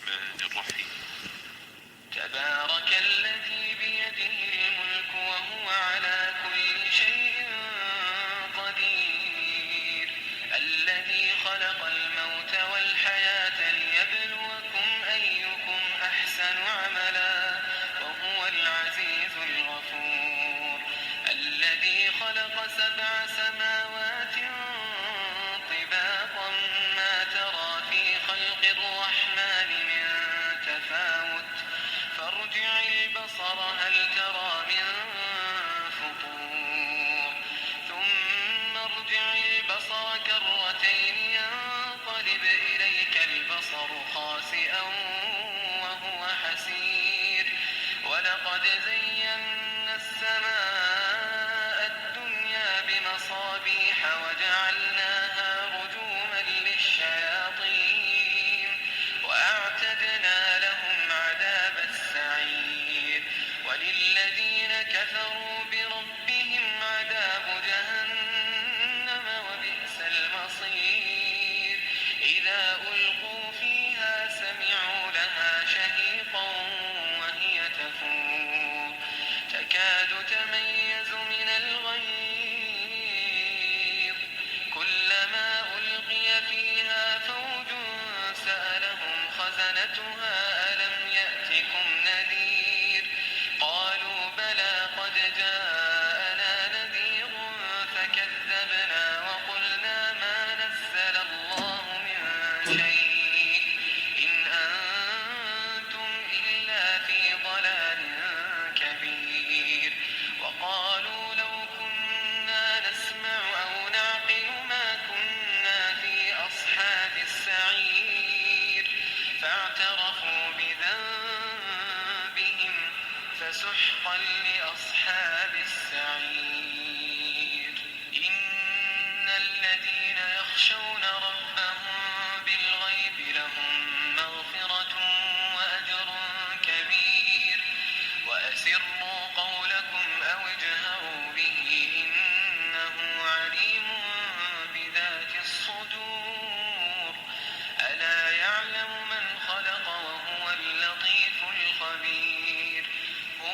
الرحمن الرحيم. تبارك الذي بيده الملك وهو على كل شيء قدير الذي خلق الموت والحياة ليبلوكم أيكم أحسن عملا وهو العزيز الغفور الذي خلق 7 سماوات طباقا ما ترى في خلق الرحمن من تفاوت فارجع البصر هل ترى من فطور ثم ارجع البصر كرتين ينقلب إليك البصر خاسئا وهو حسير ولقد زينا السماء الدنيا بمصابيح وجعلناها رجوما للشياطين وأعتدنا لهم عذاب السعير وللذين كفروا بربهم عذاب جهنم وبئس المصير إذا ألقوا فيها سمعوا لها شهيقا وهي تفور تكاد تميز من الغيظ كلما ألقي فيها فوج سألهم خزنتها ألم يأتكم نذير قالوا بلى قد جاءنا نذير فكذبنا وقلنا ما نزل الله من شيء إن أنتم إلا في ضلال كبير وقالوا لو كنا نسمع أو نعقل ما كنا في أصحاب السعير فاعترفوا بذنبهم فسحقا لأصحاب السعير.